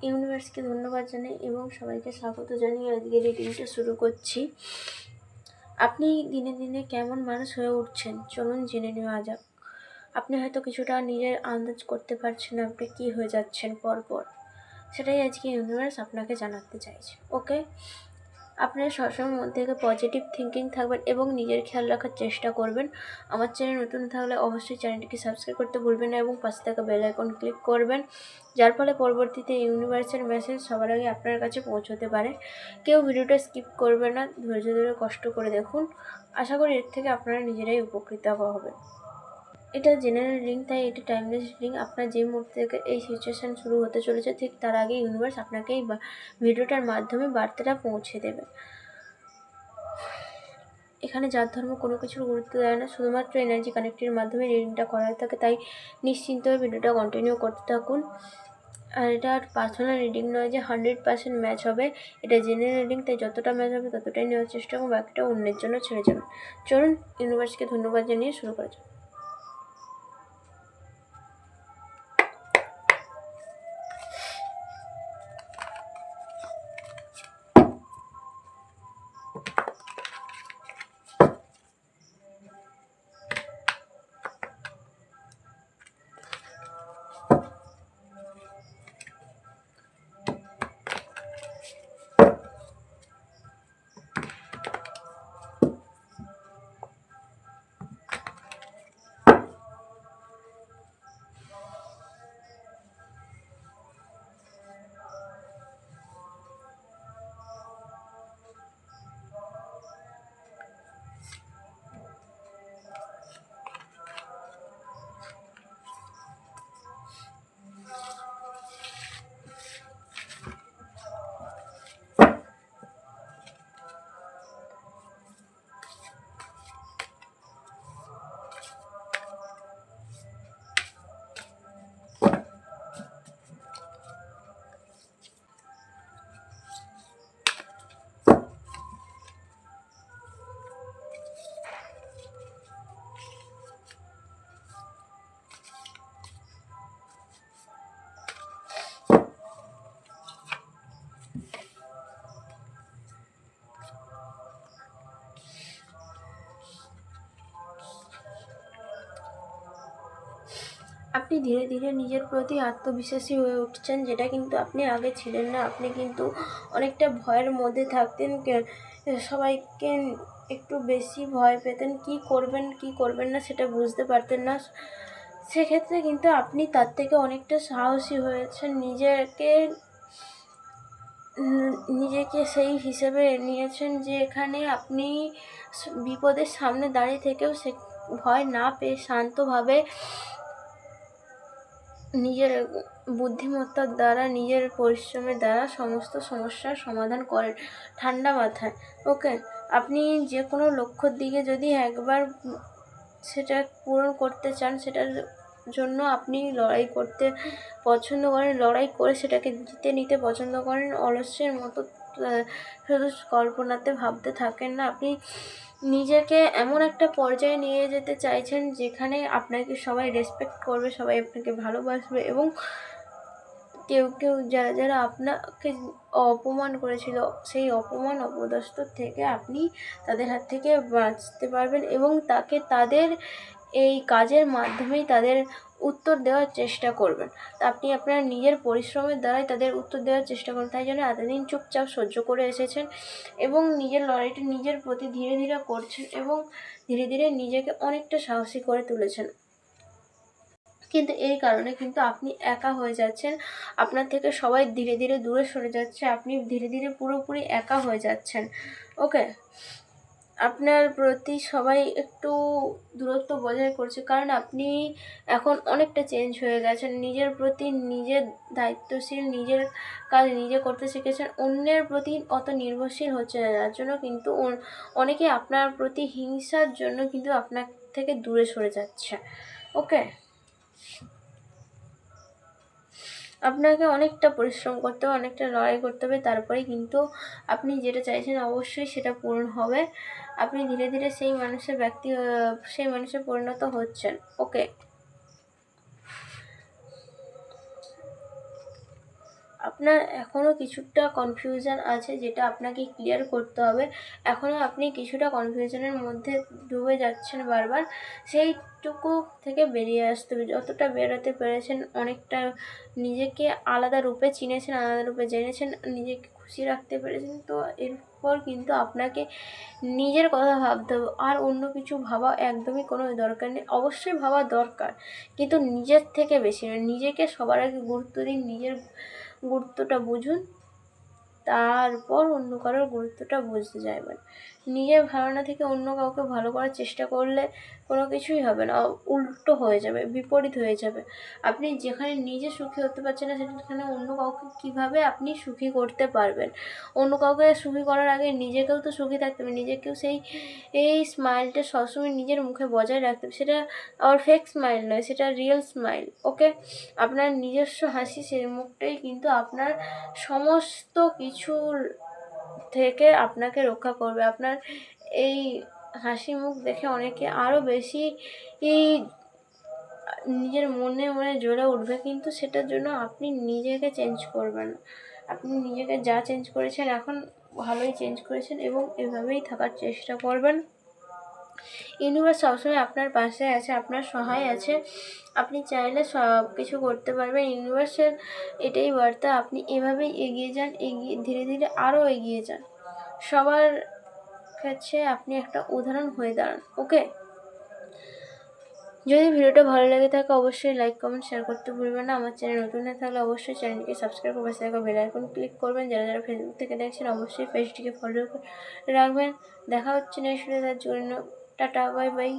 ইউনিভার্সকে ধন্যবাদ জানাই এবং সবাইকে স্বাগত জানিয়ে আজকে রিডিংটা শুরু করছি। আপনি দিনে দিনে কেমন মানুষ হয়ে উঠছেন চলুন জেনে নেওয়া যাক। আপনি হয়তো কিছুটা নিজের আন্দাজ করতে পারছেন আপনি কী হয়ে যাচ্ছেন পরপর, সেটাই আজকে ইউনিভার্স আপনাকে জানাতে চাইছে। ওকে, আপনারা সবসময় মন থেকে পজিটিভ থিঙ্কিং থাকবেন এবং নিজের খেয়াল রাখার চেষ্টা করবেন। আমার চ্যানেল নতুন থাকলে অবশ্যই চ্যানেলটিকে সাবস্ক্রাইব করতে ভুলবেন না এবং পাশে থাকা বেল আইকন ক্লিক করবেন, যার ফলে পরবর্তীতে ইউনিভার্সের মেসেজ সবার আগে আপনার কাছে পৌঁছতে পারে। কেউ ভিডিওটা স্কিপ করবে না, ধৈর্য ধরে কষ্ট করে দেখুন। আশা করি এর থেকে আপনারা নিজেরাই উপকৃত হবেন। এটা জেনারেল রিডিং, তাই এটা টাইমলেস রিডিং। আপনার যে মুহূর্তে থেকে এই সিচুয়েশান শুরু হতে চলেছে ঠিক তার আগে ইউনিভার্স আপনাকে এই ভিডিওটার মাধ্যমে বার্তাটা পৌঁছে দেবে। এখানে জাত ধর্ম কোনো কিছুর গুরুত্ব দেয় না, শুধুমাত্র এনার্জি কানেক্টের মাধ্যমে রিডিংটা করা থাকে, তাই নিশ্চিন্তভাবে ভিডিওটা কন্টিনিউ করতে থাকুন। আর এটা পার্সোনাল রিডিং নয় যে 100% ম্যাচ হবে, এটা জেনারেল রিডিং, তাই যতটা ম্যাচ হবে ততটাই নেওয়ার চেষ্টা করুন, বাকিটা অন্যের জন্য ছেড়ে যাবেন। চলুন ইউনিভার্সকে ধন্যবাদ জানিয়ে শুরু করা যাক। আপনি ধীরে ধীরে নিজের প্রতি আত্মবিশ্বাসী হয়ে উঠছেন, যেটা কিন্তু আপনি আগে ছিলেন না। আপনি কিন্তু অনেকটা ভয়ের মধ্যে থাকতেন, সবাইকে একটু বেশি ভয় পেতেন, কি করবেন কি করবেন না সেটা বুঝতে পারতেন না। সেক্ষেত্রে কিন্তু আপনি তার থেকে অনেকটা সাহসী হয়েছেন, নিজেকে সেই হিসেবে নিয়েছেন যে এখানে আপনি বিপদের সামনে দাঁড়িয়ে থেকেও সে ভয় না পেয়ে শান্তভাবে নিজের বুদ্ধিমত্তার দ্বারা, নিজের পরিশ্রমের দ্বারা সমস্ত সমস্যার সমাধান করেন ঠান্ডা মাথায়। ওকে, আপনি যে কোনো লক্ষ্যর দিকে যদি একবার সেটা পূরণ করতে চান, সেটার জন্য আপনি লড়াই করতে পছন্দ করেন, লড়াই করে সেটাকে জিতে নিতে পছন্দ করেন। অলস্যের মতো শুধু কল্পনাতে ভাবতে থাকেন না, আপনি নিজেকে এমন একটা পর্যায়ে নিয়ে যেতে চাইছেন যেখানে আপনাকে সবাই রেসপেক্ট করবে, সবাই আপনাকে ভালোবাসবে এবং কেউ যারা যারা আপনাকে অপমান করেছিল সেই অপমান অপদস্থ থেকে আপনি তাদের হাত থেকে বাঁচতে পারবেন এবং তাদের এই কাজের মাধ্যমেই তাদের উত্তর দেওয়ার চেষ্টা করবেন। আপনি আপনার নিজের পরিশ্রমের দ্বারাই তাদের উত্তর দেওয়ার চেষ্টা করবেন, তাই জন্য এতদিন চুপচাপ সহ্য করে এসেছেন এবং নিজের লড়াইটা নিজের প্রতি ধীরে ধীরে করছেন এবং ধীরে ধীরে নিজেকে অনেকটা সাহসী করে তুলেছেন। কিন্তু এই কারণে কিন্তু আপনি একা হয়ে যাচ্ছেন, আপনার থেকে সবাই ধীরে ধীরে দূরে সরে যাচ্ছে, আপনি ধীরে ধীরে পুরোপুরি একা হয়ে যাচ্ছেন। ওকে, আপনার প্রতি সবাই একটু দূরত্ব বজায় করছে, কারণ আপনি এখন অনেকটা চেঞ্জ হয়ে গেছেন, নিজের প্রতি নিজের দায়িত্বশীল, নিজের কাজ নিজে করতে শিখেছেন, অন্যের প্রতি অত নির্ভরশীল হচ্ছে না, যার জন্য কিন্তু অনেকে আপনার প্রতি হিংসার জন্য কিন্তু আপনার থেকে দূরে সরে যাচ্ছে। ওকে, আপনাকে অনেকটা পরিশ্রম করতে হবে, অনেকটা লড়াই করতে হবে, তারপরে কিন্তু আপনি যেটা চাইছেন অবশ্যই সেটা পূরণ হবে। আপনি ধীরে ধীরে সেই মানুষে পরিণত হচ্ছেন। ওকে, আপনার এখনও কিছুটা কনফিউশন আছে, যেটা আপনাকে ক্লিয়ার করতে হবে। এখনও আপনি কিছুটা কনফিউশনের মধ্যে ডুবে যাচ্ছেন বারবার, সেইটুকু থেকে বেরিয়ে আসতে হবে। যতটা বেরোতে পেরেছেন, অনেকটা নিজেকে আলাদা রূপে চিনেছেন, আলাদা রূপে জেনেছেন, নিজেকে খুশি রাখতে পেরেছেন। তো এরপর কিন্তু আপনাকে নিজের কথা ভাবতে হবে, আর অন্য কিছু ভাবা একদমই কোনো দরকার নেই। অবশ্যই ভাবা দরকার, কিন্তু নিজের থেকে বেশি নয়। নিজেকে সবার আগে গুরুত্ব দিন, নিজের গুরুত্বটা বুঝুন, তারপর অন্য কারোর গুরুত্বটা বুঝতে চাইবেন। নিজের ধারণা থেকে অন্য কাউকে ভালো করার চেষ্টা করলে কোনো কিছুই হবে না, উল্টো হয়ে যাবে, বিপরীত হয়ে যাবে। আপনি যেখানে নিজে সুখী হতে পারছেন না, সেখানে অন্য কাউকে কীভাবে আপনি সুখী করতে পারবেন? অন্য কাউকে সুখী করার আগে নিজেকেও তো সুখী থাকতে হবে। নিজেকেও এই স্মাইলটা সবসময় নিজের মুখে বজায় রাখতে হবে। সেটা আর ফেক স্মাইল নয়, সেটা রিয়েল স্মাইল। ওকে, আপনার নিজস্ব হাসি, সেই মুখটাই কিন্তু আপনার সমস্ত কিছুর থেকে আপনাকে রক্ষা করবে। আপনার এই হাসি মুখ দেখে অনেকে আরও বেশি নিজের মনে মনে জ্বলে উঠবে, কিন্তু সেটার জন্য আপনি নিজেকে চেঞ্জ করবেন না। আপনি নিজেকে যা চেঞ্জ করেছেন এখন ভালোই চেঞ্জ করেছেন, এবং এভাবেই থাকার চেষ্টা করবেন। ইউনিভার্স সবসময় আপনার পাশে আছে, আপনার সহায় আছে। আপনি চাইলে সব কিছু করতে পারবেন। ইউনিভার্সের এটাই বার্তা, আপনি এভাবেই এগিয়ে যান, এগিয়ে ধীরে ধীরে আরও এগিয়ে যান। সবার কাছে আপনি একটা উদাহরণ হয়ে দাঁড়ান। ওকে, যদি ভিডিওটা ভালো লেগে থাকে অবশ্যই লাইক, কমেন্ট, শেয়ার করতে ভুলবেন না। আমার চ্যানেল নতুন হয়ে থাকলে অবশ্যই চ্যানেলটিকে সাবস্ক্রাইব করে পাশে থাকা বেল আইকন ক্লিক করবেন। যারা যারা ফেসবুক থেকে দেখছেন অবশ্যই পেজটিকে ফলো করে রাখবেন। দেখা হচ্ছে নেক্সট ভিডিওতে, তার জন্য টাটা, বাই বাই।